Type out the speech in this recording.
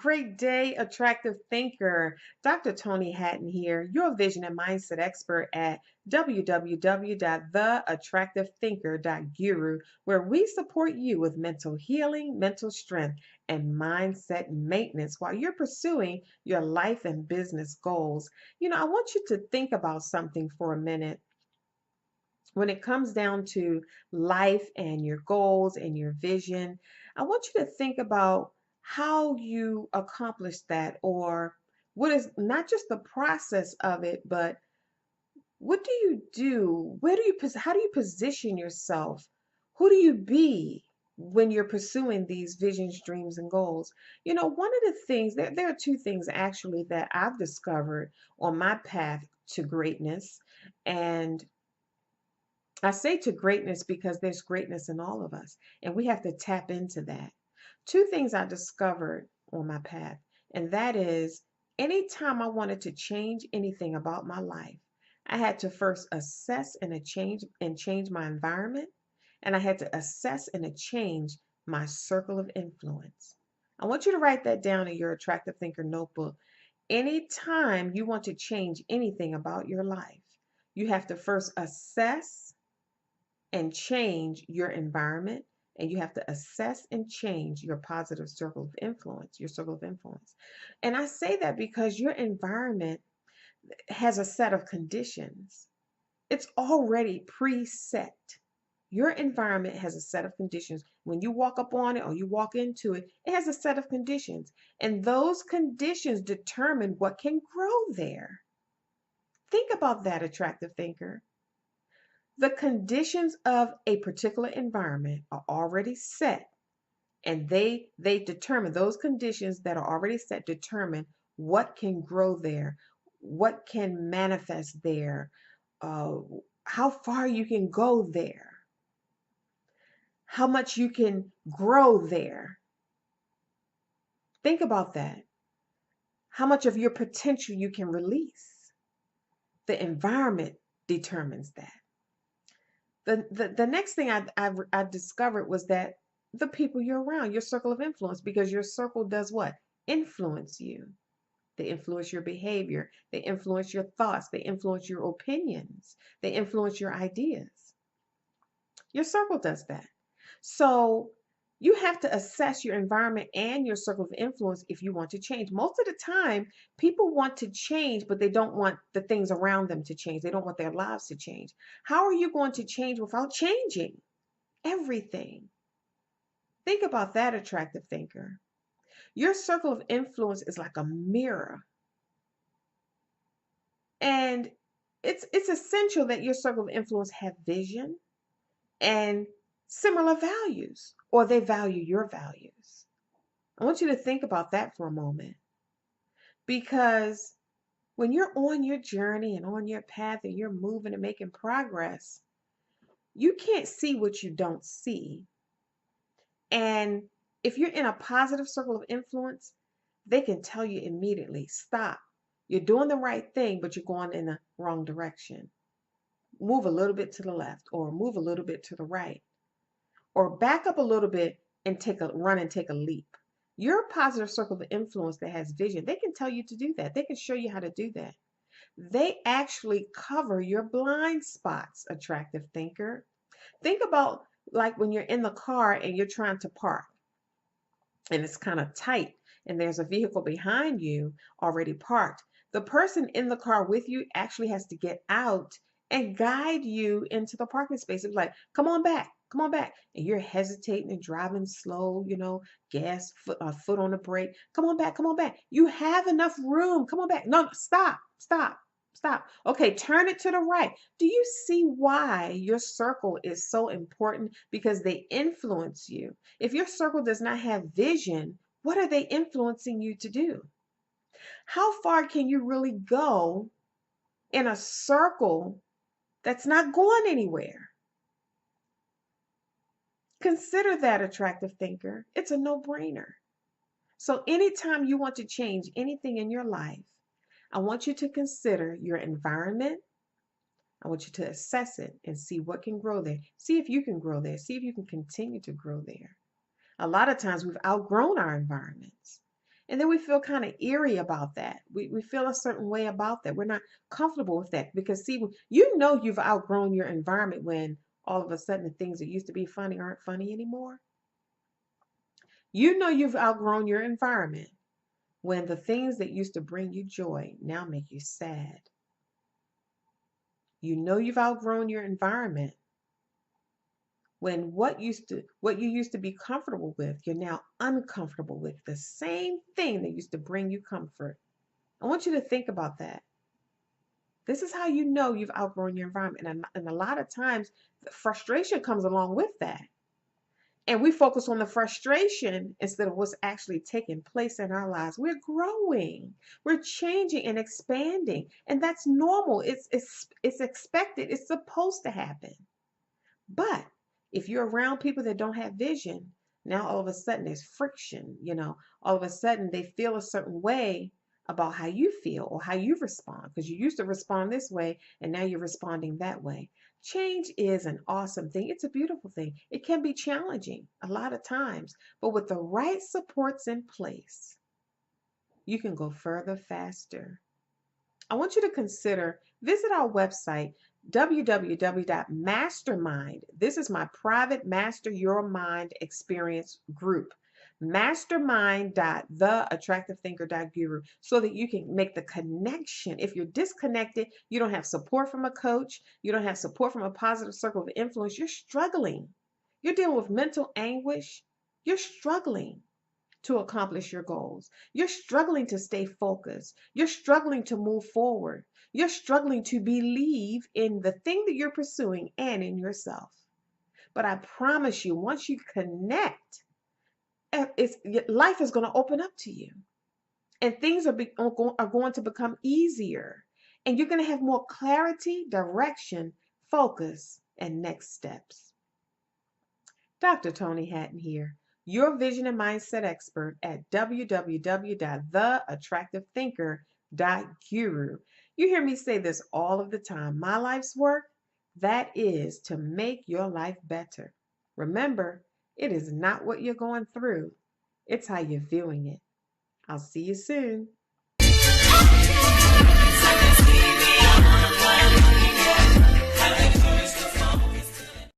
great day, attractive thinker. Dr. Toni Hatton here, your vision and mindset expert at www.theattractivethinker.guru, where we support you with mental healing, mental strength, and mindset maintenance while you're pursuing your life and business goals. I want you to think about something for a minute. When it comes down to life and your goals and your vision, I want you to think about how you accomplish that, or what is not just the process of it, but what do you do? How do you position yourself? Who do you be when you're pursuing these visions, dreams, and goals? One of the things, there are two things actually that I've discovered on my path to greatness. And I say to greatness because there's greatness in all of us, and we have to tap into that. Two things I discovered on my path, and that is anytime I wanted to change anything about my life, I had to first assess and change my environment, and I had to assess and change my circle of influence. I want you to write that down in your Attractive Thinker notebook. Anytime you want to change anything about your life, you have to first assess and change your environment, and you have to assess and change your positive circle of influence, your circle of influence. And I say that because your environment has a set of conditions. It's already preset. Your environment has a set of conditions. When you walk up on it or you walk into it, it has a set of conditions. And those conditions determine what can grow there. Think about that, attractive thinker. The conditions of a particular environment are already set, and they determine, those conditions that are already set determine what can grow there, what can manifest there, uh, how far you can go there, how much you can grow there. Think about that. How much of your potential you can release. The environment determines that. The next thing I discovered was that the people you're around, your circle of influence, because your circle does what? Influence you. They influence your behavior. They influence your thoughts. They influence your opinions. They influence your ideas. Your circle does that. So you have to assess your environment and your circle of influence if you want to change. Most of the time, people want to change, but they don't want the things around them to change. They don't want their lives to change. How are you going to change without changing everything? Think about that, attractive thinker. Your circle of influence is like a mirror. And it's essential that your circle of influence have vision and similar values, or they value your values. I want you to think about that for a moment, because when you're on your journey and on your path and you're moving and making progress, you can't see what you don't see. And if you're in a positive circle of influence, they can tell you immediately, stop. You're doing the right thing, but you're going in the wrong direction. Move a little bit to the left, or move a little bit to the right, or back up a little bit and run and take a leap. Your positive circle of influence that has vision, they can tell you to do that. They can show you how to do that. They actually cover your blind spots, attractive thinker. Think about like when you're in the car and you're trying to park and it's kind of tight and there's a vehicle behind you already parked. The person in the car with you actually has to get out and guide you into the parking space. It's like, come on back, come on back. And you're hesitating and driving slow, foot on the brake. Come on back, come on back. You have enough room. Come on back. No, stop, stop. Stop. Okay, turn it to the right. Do you see why your circle is so important? Because they influence you. If your circle does not have vision, what are they influencing you to do? How far can you really go in a circle that's not going anywhere? Consider that, attractive thinker. It's a no-brainer. So anytime you want to change anything in your life, I want you to consider your environment. I want you to assess it and see what can grow there. See if you can grow there. See if you can continue to grow there. A lot of times we've outgrown our environments. And then we feel kind of eerie about that. We feel a certain way about that. We're not comfortable with that because, see, you know you've outgrown your environment when all of a sudden the things that used to be funny aren't funny anymore. You know you've outgrown your environment when the things that used to bring you joy now make you sad. You know you've outgrown your environment when what you used to be comfortable with, you're now uncomfortable with the same thing that used to bring you comfort. I want you to think about that. This is how you know you've outgrown your environment. And a lot of times, the frustration comes along with that. And we focus on the frustration instead of what's actually taking place in our lives. We're growing, we're changing and expanding. And that's normal. It's expected. It's supposed to happen. But if you're around people that don't have vision, now all of a sudden there's friction, all of a sudden they feel a certain way about how you feel or how you respond because you used to respond this way and now you're responding that way. Change is an awesome thing. It's a beautiful thing. It can be challenging a lot of times, but with the right supports in place, you can go further faster. I want you to visit our website, www.mastermind. This is my private Master Your Mind experience group. Mastermind.theattractivethinker.guru so that you can make the connection. If you're disconnected, you don't have support from a coach, you don't have support from a positive circle of influence, you're struggling. You're dealing with mental anguish, you're struggling to accomplish your goals. You're struggling to stay focused. You're struggling to move forward. You're struggling to believe in the thing that you're pursuing and in yourself. But I promise you, once you connect, life is going to open up to you. And things are going to become easier. And you're going to have more clarity, direction, focus, and next steps. Dr. Toni Hatton here, your vision and mindset expert at www.theattractivethinker.guru. You hear me say this all of the time. My life's work, that is to make your life better. Remember, it is not what you're going through, it's how you're viewing it. I'll see you soon.